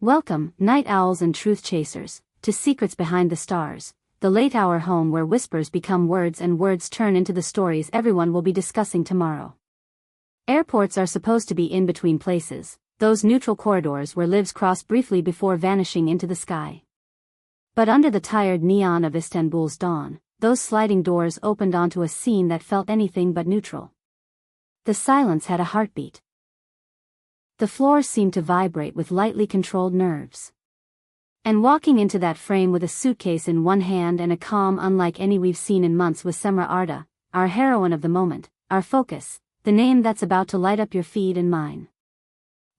Welcome, night owls and truth chasers, to Secrets Behind the Stars, the late-hour home where whispers become words and words turn into the stories everyone will be discussing tomorrow. Airports are supposed to be in-between places, those neutral corridors where lives cross briefly before vanishing into the sky. But under the tired neon of Istanbul's dawn, those sliding doors opened onto a scene that felt anything but neutral. The silence had a heartbeat. The floor seemed to vibrate with lightly controlled nerves. And walking into that frame with a suitcase in one hand and a calm unlike any we've seen in months was Cemre, our heroine of the moment, our focus, the name that's about to light up your feed and mine.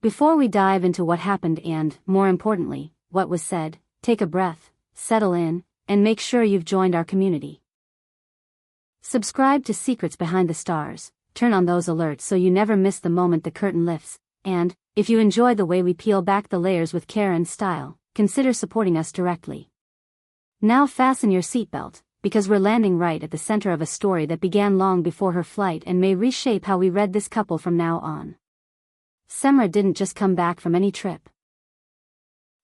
Before we dive into what happened and, more importantly, what was said, take a breath, settle in, and make sure you've joined our community. Subscribe to Secrets Behind the Stars, turn on those alerts so you never miss the moment the curtain lifts, and, if you enjoy the way we peel back the layers with care and style, consider supporting us directly. Now fasten your seatbelt, because we're landing right at the center of a story that began long before her flight and may reshape how we read this couple from now on. Cemre didn't just come back from any trip.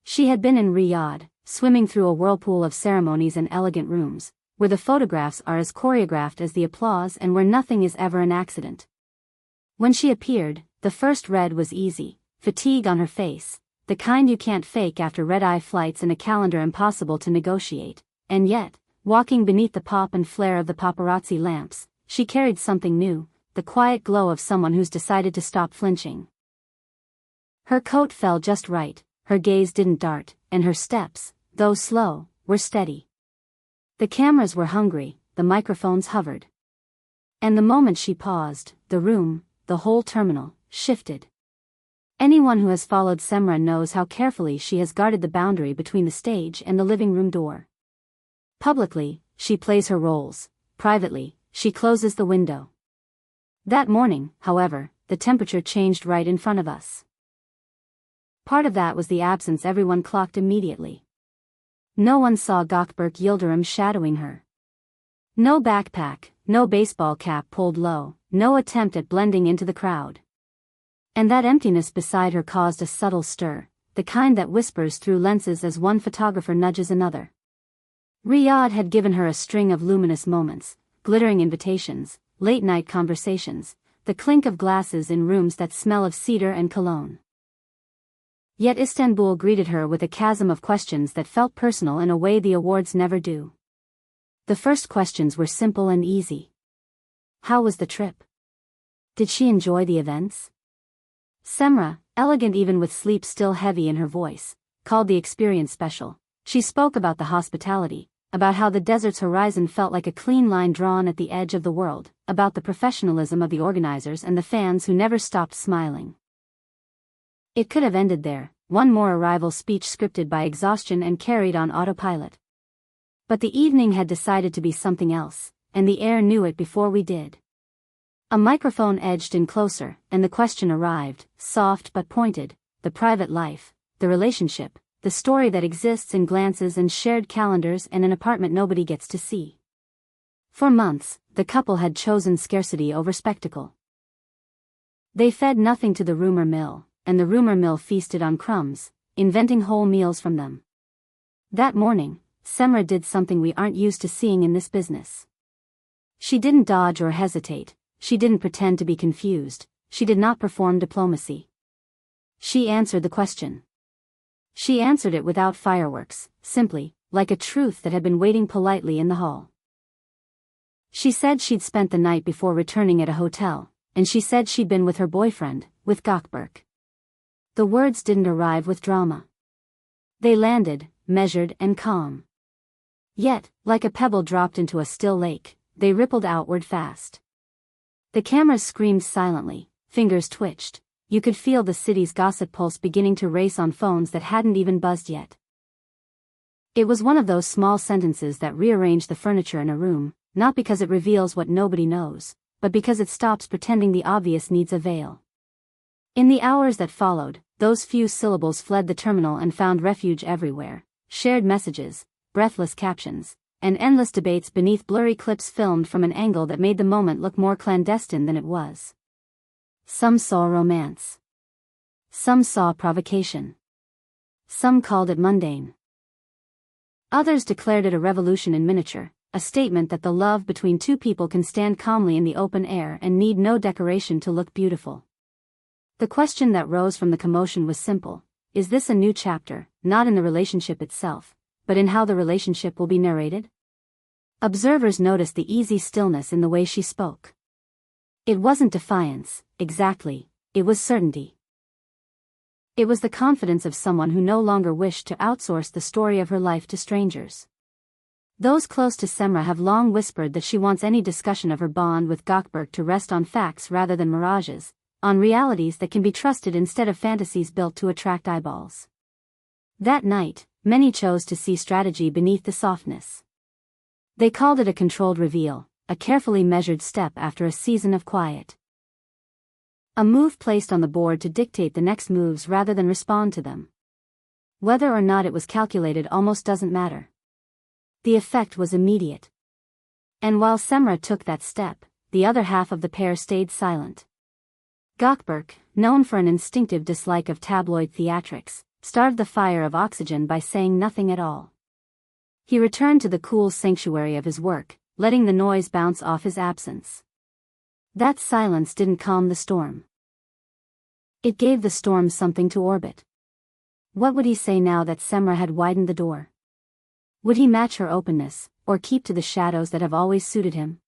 She had been in Riyadh, swimming through a whirlpool of ceremonies and elegant rooms, where the photographs are as choreographed as the applause and where nothing is ever an accident. When she appeared, the first read was easy, fatigue on her face, the kind you can't fake after red-eye flights and a calendar impossible to negotiate, and yet, walking beneath the pop and flare of the paparazzi lamps, she carried something new, the quiet glow of someone who's decided to stop flinching. Her coat fell just right, her gaze didn't dart, and her steps, though slow, were steady. The cameras were hungry, the microphones hovered. And the moment she paused, the room, the whole terminal, shifted. Anyone who has followed Cemre knows how carefully she has guarded the boundary between the stage and the living room door. Publicly, she plays her roles. Privately, she closes the window. That morning, however, the temperature changed right in front of us. Part of that was the absence everyone clocked immediately. No one saw Gökberk Yildirim shadowing her. No backpack, no baseball cap pulled low, no attempt at blending into the crowd. And that emptiness beside her caused a subtle stir, the kind that whispers through lenses as one photographer nudges another. Riyadh had given her a string of luminous moments, glittering invitations, late-night conversations, the clink of glasses in rooms that smell of cedar and cologne. Yet Istanbul greeted her with a chasm of questions that felt personal in a way the awards never do. The first questions were simple and easy. How was the trip? Did she enjoy the events? Cemre, elegant even with sleep still heavy in her voice, called the experience special. She spoke about the hospitality, about how the desert's horizon felt like a clean line drawn at the edge of the world, about the professionalism of the organizers and the fans who never stopped smiling. It could have ended there, one more arrival speech scripted by exhaustion and carried on autopilot. But the evening had decided to be something else, and the air knew it before we did. A microphone edged in closer, and the question arrived, soft but pointed: the private life, the relationship, the story that exists in glances and shared calendars and an apartment nobody gets to see. For months, the couple had chosen scarcity over spectacle. They fed nothing to the rumor mill, and the rumor mill feasted on crumbs, inventing whole meals from them. That morning, Cemre did something we aren't used to seeing in this business. She didn't dodge or hesitate. She didn't pretend to be confused, she did not perform diplomacy. She answered the question. She answered it without fireworks, simply, like a truth that had been waiting politely in the hall. She said she'd spent the night before returning at a hotel, and she said she'd been with her boyfriend, with Gökberk. The words didn't arrive with drama. They landed, measured and calm. Yet, like a pebble dropped into a still lake, they rippled outward fast. The cameras screamed silently, fingers twitched. You could feel the city's gossip pulse beginning to race on phones that hadn't even buzzed yet. It was one of those small sentences that rearrange the furniture in a room, not because it reveals what nobody knows, but because it stops pretending the obvious needs a veil. In the hours that followed, those few syllables fled the terminal and found refuge everywhere: shared messages, breathless captions, and endless debates beneath blurry clips filmed from an angle that made the moment look more clandestine than it was. Some saw romance. Some saw provocation. Some called it mundane. Others declared it a revolution in miniature, a statement that the love between two people can stand calmly in the open air and need no decoration to look beautiful. The question that rose from the commotion was simple: is this a new chapter, not in the relationship itself, but in how the relationship will be narrated? Observers noticed the easy stillness in the way she spoke. It wasn't defiance, exactly, it was certainty. It was the confidence of someone who no longer wished to outsource the story of her life to strangers. Those close to Cemre have long whispered that she wants any discussion of her bond with Gökberk to rest on facts rather than mirages, on realities that can be trusted instead of fantasies built to attract eyeballs. That night, many chose to see strategy beneath the softness. They called it a controlled reveal, a carefully measured step after a season of quiet. A move placed on the board to dictate the next moves rather than respond to them. Whether or not it was calculated almost doesn't matter. The effect was immediate. And while Cemre took that step, the other half of the pair stayed silent. Gökberk, known for an instinctive dislike of tabloid theatrics, starved the fire of oxygen by saying nothing at all. He returned to the cool sanctuary of his work, letting the noise bounce off his absence. That silence didn't calm the storm. It gave the storm something to orbit. What would he say now that Cemre had widened the door? Would he match her openness, or keep to the shadows that have always suited him?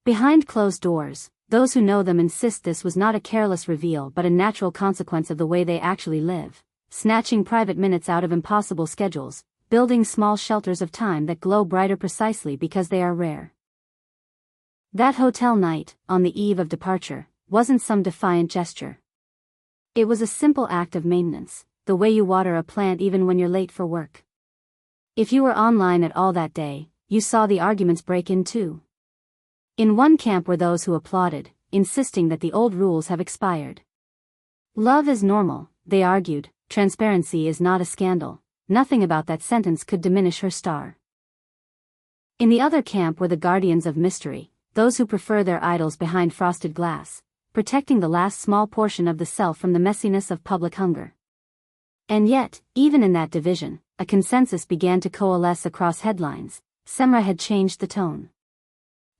Behind closed doors, those who know them insist this was not a careless reveal but a natural consequence of the way they actually live, snatching private minutes out of impossible schedules, building small shelters of time that glow brighter precisely because they are rare. That hotel night, on the eve of departure, wasn't some defiant gesture. It was a simple act of maintenance, the way you water a plant even when you're late for work. If you were online at all that day, you saw the arguments break in too. In one camp were those who applauded, insisting that the old rules have expired. Love is normal, they argued, transparency is not a scandal, nothing about that sentence could diminish her star. In the other camp were the guardians of mystery, those who prefer their idols behind frosted glass, protecting the last small portion of the self from the messiness of public hunger. And yet, even in that division, a consensus began to coalesce across headlines: Cemre had changed the tone.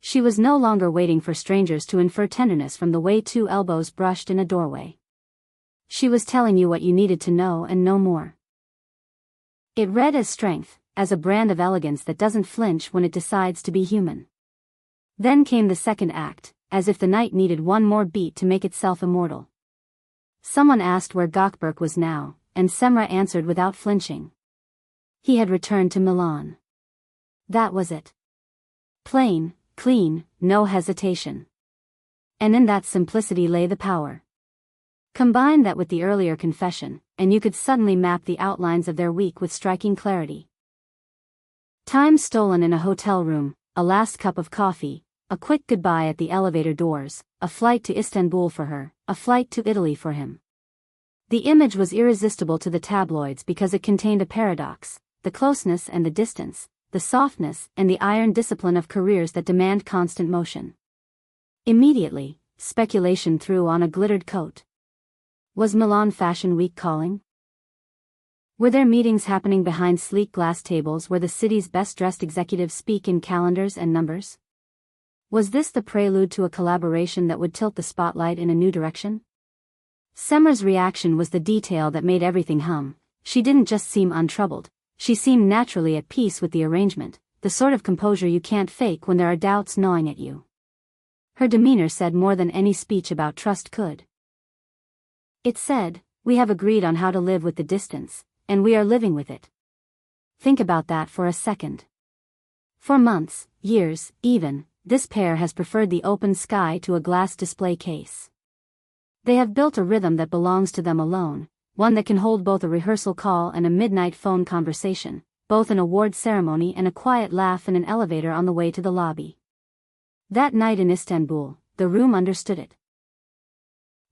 She was no longer waiting for strangers to infer tenderness from the way two elbows brushed in a doorway. She was telling you what you needed to know and no more. It read as strength, as a brand of elegance that doesn't flinch when it decides to be human. Then came the second act, as if the night needed one more beat to make itself immortal. Someone asked where Gökberk was now, and Cemre answered without flinching. He had returned to Milan. That was it. Plain, clean, no hesitation. And in that simplicity lay the power. Combine that with the earlier confession, and you could suddenly map the outlines of their week with striking clarity. Time stolen in a hotel room, a last cup of coffee, a quick goodbye at the elevator doors, a flight to Istanbul for her, a flight to Italy for him. The image was irresistible to the tabloids because it contained a paradox: the closeness and the distance, the softness and the iron discipline of careers that demand constant motion. Immediately, speculation threw on a glittered coat. Was Milan Fashion Week calling? Were there meetings happening behind sleek glass tables where the city's best-dressed executives speak in calendars and numbers? Was this the prelude to a collaboration that would tilt the spotlight in a new direction? Cemre's reaction was the detail that made everything hum. She didn't just seem untroubled, she seemed naturally at peace with the arrangement, the sort of composure you can't fake when there are doubts gnawing at you. Her demeanor said more than any speech about trust could. It said, we have agreed on how to live with the distance, and we are living with it. Think about that for a second. For months, years, even, this pair has preferred the open sky to a glass display case. They have built a rhythm that belongs to them alone, one that can hold both a rehearsal call and a midnight phone conversation, both an award ceremony and a quiet laugh in an elevator on the way to the lobby. That night in Istanbul, the room understood it.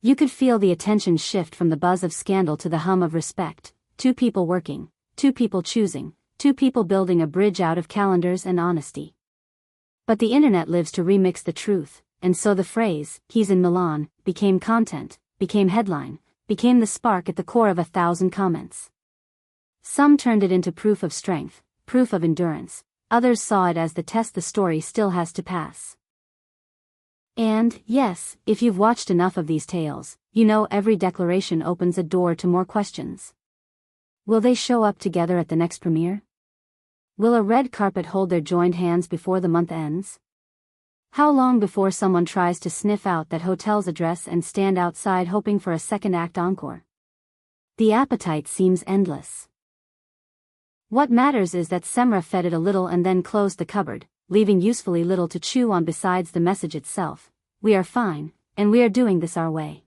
You could feel the attention shift from the buzz of scandal to the hum of respect: two people working, two people choosing, two people building a bridge out of calendars and honesty. But the internet lives to remix the truth, and so the phrase, "he's in Milan," became content, became headline, became the spark at the core of 1,000 comments. Some turned it into proof of strength, proof of endurance. Others saw it as the test the story still has to pass. And, yes, if you've watched enough of these tales, you know every declaration opens a door to more questions. Will they show up together at the next premiere? Will a red carpet hold their joined hands before the month ends? How long before someone tries to sniff out that hotel's address and stand outside hoping for a second act encore? The appetite seems endless. What matters is that Cemre fed it a little and then closed the cupboard, leaving usefully little to chew on besides the message itself. We are fine, and we are doing this our way.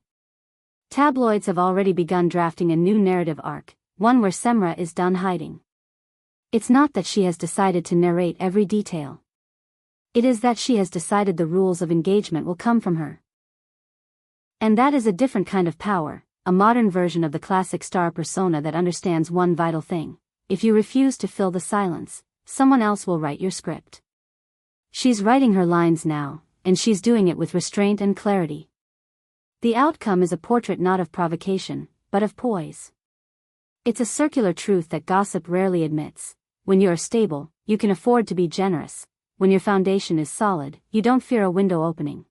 Tabloids have already begun drafting a new narrative arc, one where Cemre is done hiding. It's not that she has decided to narrate every detail. It is that she has decided the rules of engagement will come from her. And that is a different kind of power, a modern version of the classic star persona that understands one vital thing: if you refuse to fill the silence, someone else will write your script. She's writing her lines now, and she's doing it with restraint and clarity. The outcome is a portrait not of provocation, but of poise. It's a circular truth that gossip rarely admits. When you are stable, you can afford to be generous. When your foundation is solid, you don't fear a window opening.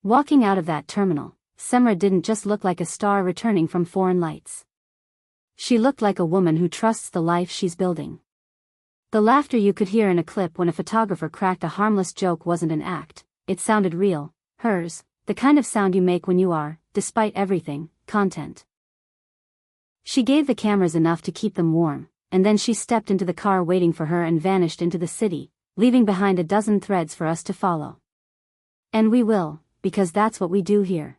Walking out of that terminal, Cemre didn't just look like a star returning from foreign lights. She looked like a woman who trusts the life she's building. The laughter you could hear in a clip when a photographer cracked a harmless joke wasn't an act, it sounded real, hers, the kind of sound you make when you are, despite everything, content. She gave the cameras enough to keep them warm, and then she stepped into the car waiting for her and vanished into the city, leaving behind a dozen threads for us to follow. And we will, because that's what we do here.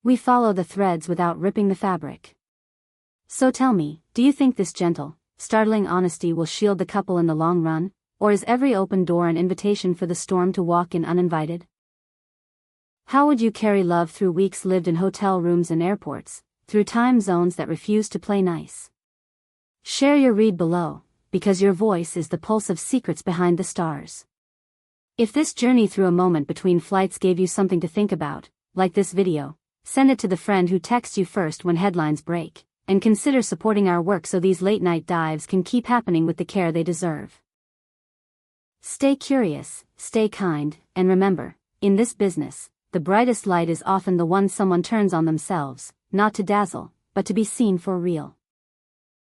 We follow the threads without ripping the fabric. So tell me, do you think this gentle, startling honesty will shield the couple in the long run, or is every open door an invitation for the storm to walk in uninvited? How would you carry love through weeks lived in hotel rooms and airports, through time zones that refuse to play nice? Share your read below, because your voice is the pulse of secrets behind the stars. If this journey through a moment between flights gave you something to think about, like this video, send it to the friend who texts you first when headlines break. And consider supporting our work so these late-night dives can keep happening with the care they deserve. Stay curious, stay kind, and remember, in this business, the brightest light is often the one someone turns on themselves, not to dazzle, but to be seen for real.